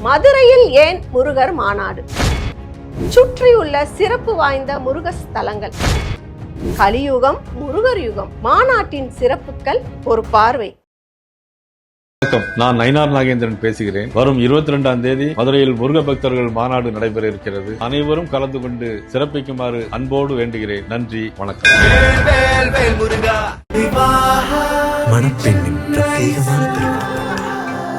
மதுரையில் ஏன் முருகர் மாநாடு? சுற்றியுள்ள சிறப்பு வாய்ந்த முருக ஸ்தலங்கள். கலியுகம் முருகர் யுகம். மாநாட்டின் சிறப்புகள் ஒரு பார்வை. வணக்கம், நான் நயினார் நாகேந்திரன் பேசுகிறேன். வரும் 22ஆம் தேதி மதுரையில் முருக பக்தர்கள் மாநாடு நடைபெற இருக்கிறது. அனைவரும் கலந்து கொண்டு சிறப்பிக்குமாறு அன்போடு வேண்டுகிறேன். நன்றி, வணக்கம். மணப்பெண்ணின் பிரத்யேகமான திருமணம்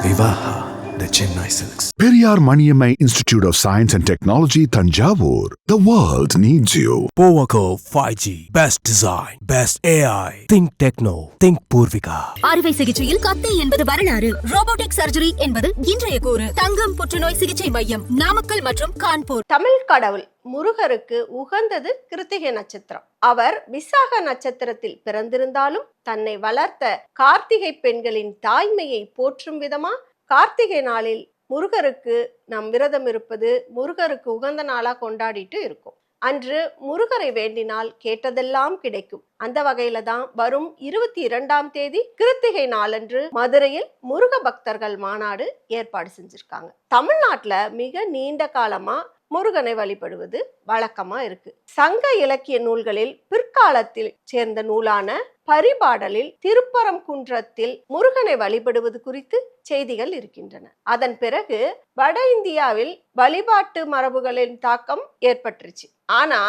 Vivaha, the Chennai Silks. Periyar Maniammai Institute of Science and Technology, Thanjavur. The world needs you. Powaco 5G, best design, best AI. Think Techno, think Purvika. அறுவை சிகிச்சையில் கத்தை என்பது வரலாறு, ரோபோட்டிக் சர்ஜரி என்பது இன்றைய கூறு. தங்கம் புற்றுநோய் சிகிச்சை மையம், நாமக்கல் மற்றும் கான்பூர். தமிழ் கடவுள் முருகருக்கு உகந்தது கிருத்திகை நட்சத்திரம். அவர் விசாக நட்சத்திரத்தில் பிறந்திருந்தாலும் தன்னை வளர்த்த கார்த்திகை பெண்களின் தாய்மையை போற்றும் விதமா கார்த்திகை நாளில் முருகருக்கு நாம் விரதம் இருப்பது முருகருக்கு உகந்த நாளா கொண்டாடிட்டு இருக்கோம். அன்று முருகரை வேண்டினால் கேட்டதெல்லாம் கிடைக்கும். அந்த வகையில தான் வரும் 22ஆம் தேதி கிருத்திகை நாளன்று மதுரையில் முருக பக்தர்கள் மாநாடு ஏற்பாடு செஞ்சிருக்காங்க. தமிழ்நாட்டுல மிக நீண்ட காலமா முருகனை வழிபடுவது வழக்கமா இருக்கு. சங்க இலக்கிய நூல்களில் பிற்காலத்தில் சேர்ந்த நூலான பரிபாடலில் திருப்பரங்குன்றத்தில் முருகனை வழிபடுவது குறித்து செய்திகள் இருக்கின்றன. அதன் பிறகு வட இந்தியாவில் வழிபாட்டு மரபுகளின் தாக்கம் ஏற்பட்டுருச்சு. ஆனா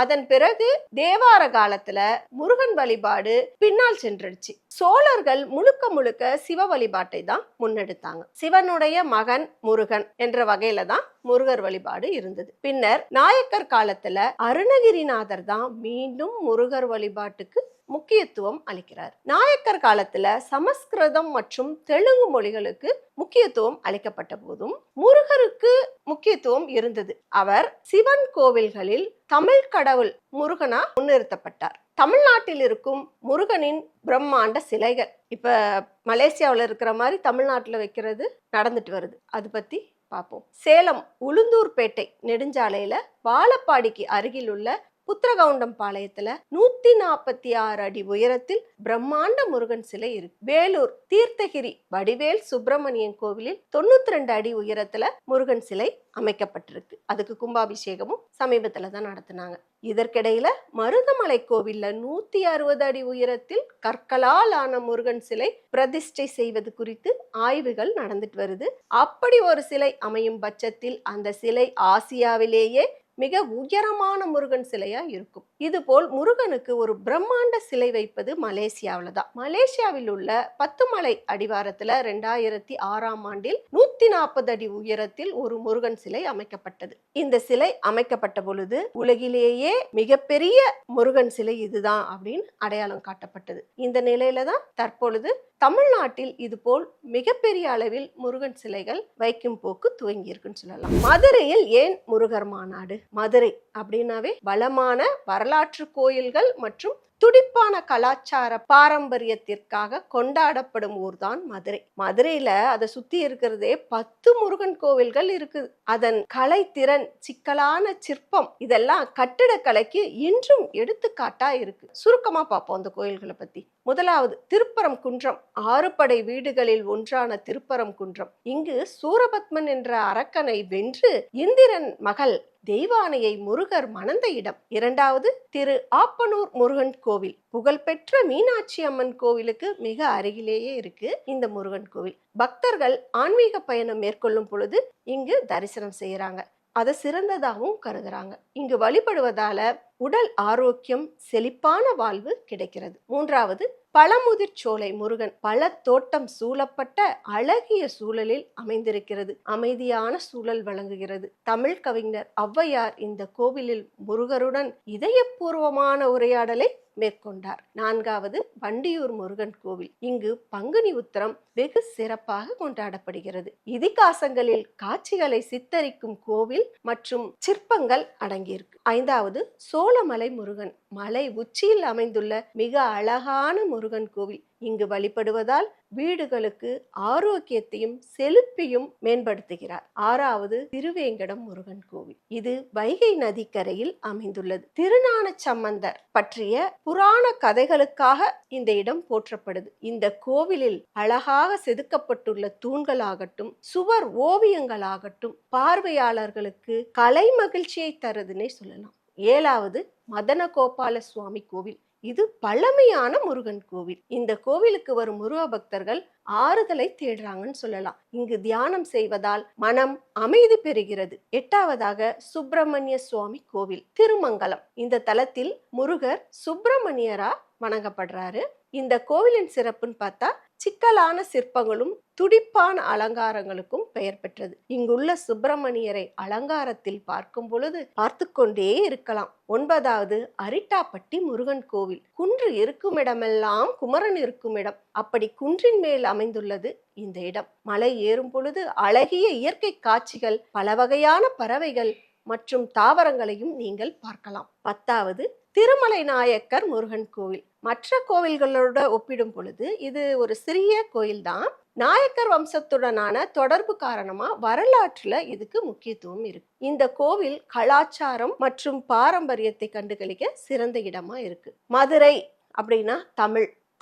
அதன் பிறகு தேவார காலத்துல முருகன் வழிபாடு பின்னால் சென்றுடுச்சு. சோழர்கள் முழுக்க முழுக்க சிவ வழிபாட்டை தான் முன்னெடுத்தாங்க. சிவனுடைய மகன் முருகன் என்ற வகையில தான் முருகர் வழிபாடு இருந்தது. பின்னர் நாயக்கர் காலத்துல அருணகிரிநாதர் தான் மீண்டும் முருகர் வழிபாட்டுக்கு முக்கியத்துவம் அளிக்கிறார். நாயக்கர் காலத்துல சமஸ்கிருதம் மற்றும் தெலுங்கு மொழிகளுக்கு முக்கியத்துவம் அளிக்கப்பட்ட போதும் முருகருக்கு முக்கியத்துவம் இருந்தது. அவர் சிவன் கோவில்களில் தமிழ் கடவுள் முருகனா முன்னிறுத்தப்பட்டார். தமிழ்நாட்டில் இருக்கும் முருகனின் பிரம்மாண்ட சிலைகள் இப்ப மலேசியாவில் இருக்கிற மாதிரி தமிழ்நாட்டுல வைக்கிறது நடந்துட்டு வருது. அது பத்தி பார்ப்போம். சேலம் உளுந்தூர்பேட்டை நெடுஞ்சாலையில வாழப்பாடிக்கு அருகில் உள்ள புத்திரகவுண்டம் பாளையத்துல 146 அடி உயரத்தில் பிரம்மாண்ட முருகன் சிலை இருக்கு. வேலூர் தீர்த்தகிரி வடிவேல் சுப்பிரமணியன் கோவிலில் 92 அடி உயரத்துல முருகன் சிலை அமைக்கப்பட்டிருக்கு. அதுக்கு கும்பாபிஷேகமும் சமீபத்துல தான் நடத்தினாங்க. இதற்கிடையில மருதமலை கோவில்ல 160 அடி உயரத்தில் கற்களால் ஆன முருகன் சிலை பிரதிஷ்டை செய்வது குறித்து ஆய்வுகள் நடந்துட்டு வருது. அப்படி ஒரு சிலை அமையும் பட்சத்தில் அந்த சிலை ஆசியாவிலேயே மிக உயரமான முருகன் சிலையா இருக்கும். இது போல் முருகனுக்கு ஒரு பிரம்மாண்ட சிலை வைப்பது மலேசியாவில தான். மலேசியாவில் உள்ள பத்துமலை அடிவாரத்துல 2006ஆம் ஆண்டில் 140 அடி உயரத்தில் ஒரு முருகன் சிலை அமைக்கப்பட்டது. இந்த சிலை அமைக்கப்பட்ட பொழுது உலகிலேயே மிகப்பெரிய முருகன் சிலை இதுதான் அப்படின்னு அடையாளம் காட்டப்பட்டது. இந்த நிலையில தான் தற்பொழுது தமிழ்நாட்டில் இது போல் மிகப்பெரிய அளவில் முருகன் சிலைகள் வைக்கும் போக்கு துவங்கி இருக்குன்னு சொல்லலாம். மதுரையில் ஏன் முருகர் மாநாடு? மதுரை அப்படின்னாவே வளமான வரலாற்று கோயில்கள் மற்றும் துடிப்பான கலாச்சார பாரம்பரியத்திற்காக கொண்டாடப்படும் ஊர் தான் மதுரை. மதுரையில அதை சுத்தி இருக்கிறதே 10 முருகன் கோவில்கள் இருக்குது. அதன் கலைத்திறன், சிக்கலான சிற்பம் இதெல்லாம் கட்டிடக்கலைக்கு இன்றும் எடுத்துக்காட்டா இருக்கு. சுருக்கமா பார்ப்போம் அந்த கோயில்களை பத்தி. முதலாவது திருப்பரங்குன்றம். 6 படை வீடுகளில் ஒன்றான திருப்பரங்குன்றம். இங்கு சூரபத்மன் என்ற அரக்கனை வென்று இந்திரன் மகள் தெய்வானையை முருகர் மணந்த இடம். இரண்டாவது திரு ஆப்பனூர் முருகன் கோவில். புகழ்பெற்ற மீனாட்சி அம்மன் கோவிலுக்கு மிக அருகிலேயே இருக்கு இந்த முருகன் கோவில். பக்தர்கள் ஆன்மீக பயணம் மேற்கொள்ளும் பொழுது இங்கு தரிசனம் செய்யறாங்க. அதை சிறந்ததாகவும் கருதுறாங்க. இங்கு வழிபடுவதால உடல் ஆரோக்கியம், செழிப்பான வாழ்வு கிடைக்கிறது. மூன்றாவது பழமுதிர்ச்சோலை முருகன். பல தோட்டம் சூழப்பட்ட அழகிய சூழலில் அமைந்திருக்கிறது. அமைதியான சூழல் வழங்குகிறது. தமிழ் கவிஞர் ஔவையார் இந்த கோவிலில் முருகருடன் இதயபூர்வமான உரையாடலை மேற்கொண்டார். நான்காவது வண்டியூர் முருகன் கோவில். இங்கு பங்குனி உத்திரம் வெகு சிறப்பாக கொண்டாடப்படுகிறது. இதிகாசங்களில் காட்சிகளை சித்தரிக்கும் கோவில் மற்றும் சிற்பங்கள் அடங்கியிருக்கு. ஐந்தாவது சோழமலை முருகன். மலை உச்சியில் அமைந்துள்ள மிக அழகான முருகன் கோவில். இங்கு வழிபடுவதால் வீடுகளுக்கு ஆரோக்கியத்தையும் செழிப்பையும் மேம்படுத்துகிறார். 6வது திருவேங்கடம் முருகன் கோவில். இது வைகை நதிக்கரையில் அமைந்துள்ளது. திருஞான சம்பந்தர் பற்றிய புராண கதைகளுக்காக இந்த இடம் போற்றப்படுது. இந்த கோவிலில் அழகாக செதுக்கப்பட்டுள்ள தூண்களாகட்டும், சுவர் ஓவியங்களாகட்டும் பார்வையாளர்களுக்கு கலை மகிழ்ச்சியை தருதுன்னே சொல்லலாம். 7வது மதனகோபால சுவாமி கோவில். இது பழமையான முருகன் கோவில். இந்த கோவிலுக்கு வரும் முருக பக்தர்கள் ஆறுதலை தேடுறாங்கன்னு சொல்லலாம். இங்கு தியானம் செய்வதால் மனம் அமைதி பெறுகிறது. 8வதாக சுப்பிரமணிய சுவாமி கோவில் திருமங்கலம். இந்த தலத்தில் முருகர் சுப்பிரமணியரா வணங்கப்படுறாரு. இந்த கோவிலின் சிறப்புன்னு பார்த்தா சிக்கலான சிற்பங்களும் துடிப்பான அலங்காரங்களுக்கும் பெயர் பெற்றது. இங்குள்ள சுப்பிரமணியரை அலங்காரத்தில் பார்க்கும் பொழுது பார்த்து கொண்டே இருக்கலாம். 9வது அரிட்டாப்பட்டி முருகன் கோவில். குன்று இருக்கும் இடமெல்லாம் குமரன் இருக்கும் இடம். அப்படி குன்றின் மேல் அமைந்துள்ளது இந்த இடம். மலை ஏறும் பொழுது அழகிய இயற்கை காட்சிகள், பல வகையான பறவைகள் மற்றும் தாவரங்களையும் நீங்கள் பார்க்கலாம். 10வது திருமலை நாயக்கர் முருகன் கோவில். மற்ற கோவில்களோட ஒப்பிடும் பொழுது இது ஒரு சிறிய கோயில் தான். நாயக்கர் வம்சத்துடனான தொடர்பு காரணமா வரலாற்றுல இதுக்கு முக்கியத்துவம் இருக்கு. இந்த கோவில் கலாச்சாரம் மற்றும் பாரம்பரியத்தை கண்டுகளிக்க சிறந்த இடமா இருக்கு. மதுரை அப்படின்னா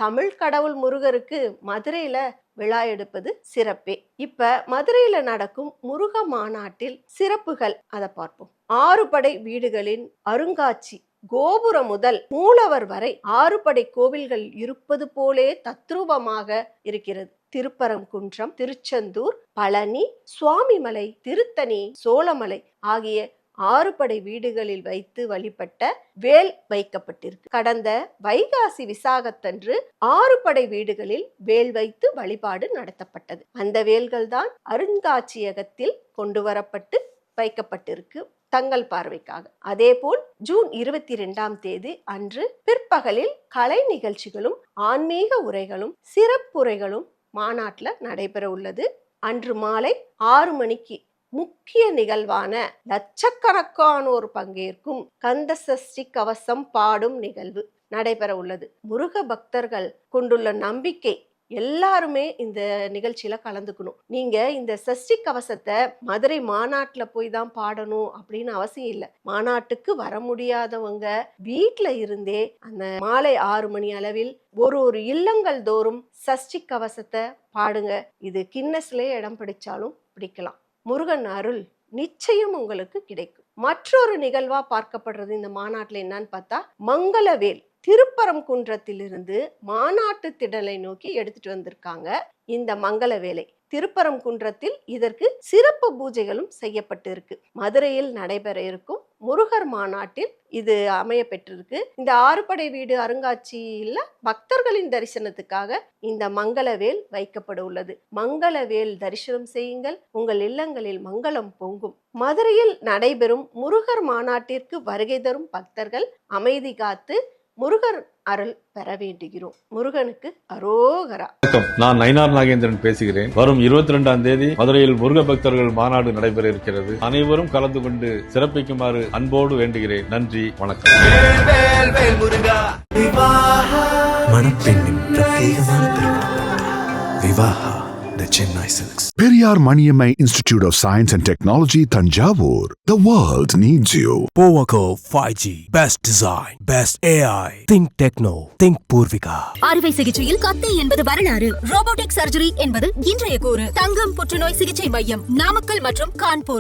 தமிழ் கடவுள் முருகருக்கு மதுரையில விழா எடுப்பது சிறப்பே. இப்ப மதுரையில நடக்கும் முருக மாநாட்டில் சிறப்புகள் அதை பார்ப்போம். 6 படை வீடுகளின் அருங்காட்சி கோபுரம் முதல் மூலவர் வரை 6 படை கோவில்கள் இருப்பது போலே தத்ரூபமாக இருக்கிறது. திருப்பரங்குன்றம், திருச்செந்தூர், பழனி, சுவாமிமலை, திருத்தணி, சோழமலை ஆகிய 6 படை வீடுகளில் வைத்து வழிபட்ட வேல் வைக்கப்பட்டிருக்கு. கடந்த வைகாசி விசாகத்தன்று 6 படை வீடுகளில் வேல் வைத்து வழிபாடு நடத்தப்பட்டது. அந்த வேல்கள் தான் அருங்காட்சியகத்தில் கொண்டு வரப்பட்டு வைக்கப்பட்டிருக்கு தங்கள் பார்வைக்காக. அதேபோல் ஜூன் 22ஆம் தேதி அன்று பிற்பகலில் கலை நிகழ்ச்சிகளும் ஆன்மீக உரைகளும் சிறப்புரைகளும் மாநாட்டில் நடைபெற உள்ளது. அன்று மாலை 6 மணிக்கு முக்கிய நிகழ்வான லட்சக்கணக்கானோர் பங்கேற்கும் கந்த சஷ்டி கவசம் பாடும் நிகழ்வு நடைபெற உள்ளது. முருக பக்தர்கள் கொண்டுள்ள நம்பிக்கை எல்லாருமே இந்த நிகழ்ச்சியில கலந்துக்கணும். நீங்க இந்த சஷ்டி கவசத்தை மதுரை மாநாட்டுல போய் தான் பாடணும் அப்படின்னு அவசியம் இல்லை. மாநாட்டுக்கு வர முடியாதவங்க வீட்டுல இருந்தே அந்த மாலை 6 மணி அளவில் ஒரு இல்லங்கள் தோறும் சஷ்டி கவசத்தை பாடுங்க. இது கின்னஸ்லயே இடம் பிடிச்சாலும் பிடிக்கலாம். முருகன் அருள் நிச்சயம் உங்களுக்கு கிடைக்கும். மற்றொரு நிகழ்வா பார்க்கப்படுறது இந்த மாநாட்டுல என்னன்னு பார்த்தா மங்களவேல். திருப்பரங்குன்றத்திலிருந்து மாநாட்டு திடலை நோக்கி எடுத்துட்டு வந்திருக்காங்க இந்த மங்கள வேலை. திருப்பரங்குன்றத்தில் இதற்கு சிறப்பு பூஜைகளும் செய்யப்பட்டு இருக்கு. மதுரையில் நடைபெற இருக்கும் முருகர் மாநாட்டில் இது அமைய பெற்றிருக்கு. இந்த 6 படை வீடு அருங்காட்சியில பக்தர்களின் தரிசனத்துக்காக இந்த மங்களவேல் வைக்கப்பட உள்ளது. மங்களவேல் தரிசனம் செய்யுங்கள், உங்கள் இல்லங்களில் மங்களம் பொங்கும். மதுரையில் நடைபெறும் முருகர் மாநாட்டிற்கு வருகை தரும் பக்தர்கள் அமைதி காத்து முருகர் அருள் பெற வேண்டுகிறோம். முருகனுக்கு அரோகரா. வணக்கம், நான் நயினார் நாகேந்திரன் பேசுகிறேன். வரும் 22ஆம் தேதி மதுரையில் முருக பக்தர்கள் மாநாடு நடைபெற இருக்கிறது. அனைவரும் கலந்து கொண்டு சிறப்பிக்குமாறு அன்போடு வேண்டுகிறேன். நன்றி, வணக்கம். மணப்பெண்ணின் பிரத்யேகமான திருமணம் Vivaha, the Chennai Silks. Periyar Maniammai Institute of Science and Technology, Thanjavur. The world needs you. Powaco 5G. Best design. Best AI. Think Techno. Think Purvika. அறுவை சிகிச்சையில் கத்தை என்பது வரலாறு. ரோபோட்டிக் சர்ஜரி என்பது இன்றைய கூறு. தங்கம் புற்றுநோய் சிகிச்சை மையம், நாமக்கல் மற்றும் கான்பூர்.